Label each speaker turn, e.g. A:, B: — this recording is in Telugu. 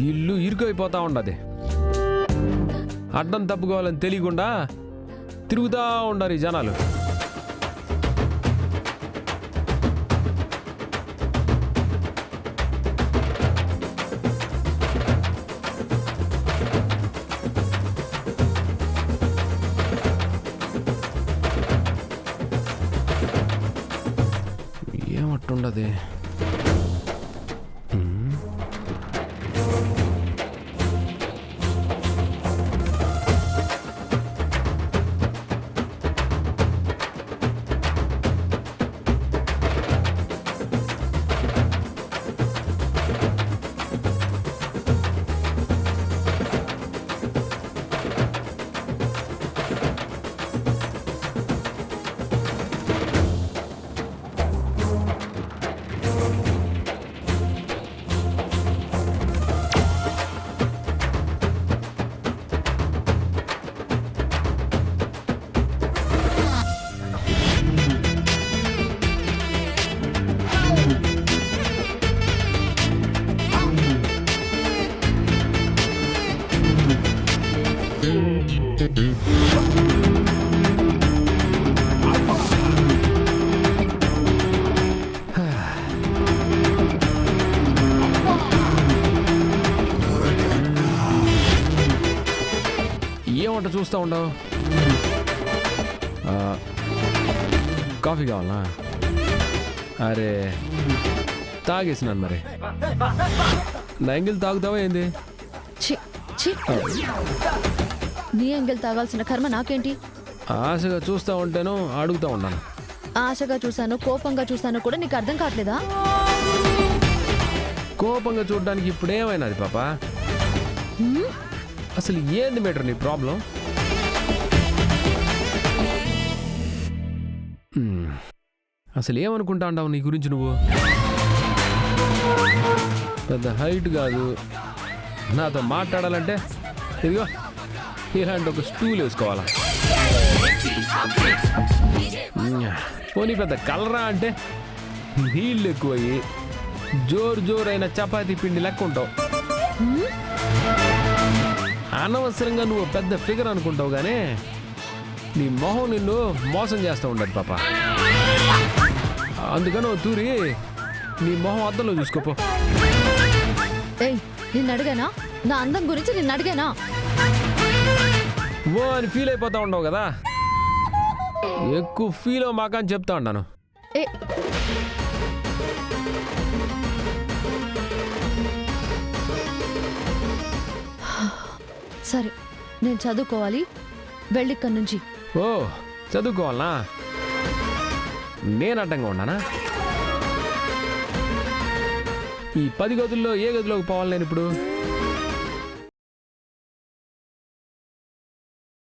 A: ఇల్లు ఇరుకైపోతా ఉండదు. అడ్డం తప్పుకోవాలని తెలియకుండా తిరుగుతూ ఉండారు ఈ జనాలు. ఏమట్టుండదు. ఏమంట చూస్తూ ఉండవు? కాఫీ కావాలా? అరే తాగేసినాను మరి. నా ఎంగిల్ తాగుతావా ఏంది?
B: నీ ఎంగిల్ తాగాల్సిన కర్మ నాకేంటి?
A: ఆశగా చూస్తూ ఉంటాను, అడుగుతూ ఉన్నాను.
B: ఆశగా చూశాను, కోపంగా చూశాను కూడా నీకు అర్థం కావట్లేదా?
A: కోపంగా చూడడానికి ఇప్పుడు ఏమైనాది పాపా? అసలు ఏంది మేటర్ నీ ప్రాబ్లం? అసలు ఏమనుకుంటా ఉంటావు నీ గురించి నువ్వు? పెద్ద హైట్ కాదు, నాతో మాట్లాడాలంటే ఇదిగో ఇలాంటి ఒక స్టూల్ వేసుకోవాలా? పోనీ పెద్ద కలరా అంటే నీళ్ళు ఎక్కువయ్యి జోరైన చపాతీ పిండి లెక్క ఉంటావు. అనవసరంగా నువ్వు పెద్ద ఫిగర్ అనుకుంటావు కానీ నీ మొహం నిన్ను మోసం చేస్తూ ఉండదు పాప. అందుకని ఓ తూరి నీ మొహం అద్దంలో చూసుకోపో.
B: నిన్ను అడిగానా? నా అందం గురించి నిన్ను అడిగానా?
A: ఓ అని ఫీల్ అయిపోతా ఉండవు కదా, ఎక్కువ ఫీల్ అవ్వమాక అని చెప్తా ఉన్నాను.
B: సరే నేను చదువుకోవాలి, వెళ్ళిక్కడి నుంచి.
A: ఓ చదువుకోవాలనా? నేను అడ్డంగా ఉన్నానా? ఈ 10 గదుల్లో ఏ గదిలోకి పోవాలి నేను ఇప్పుడు?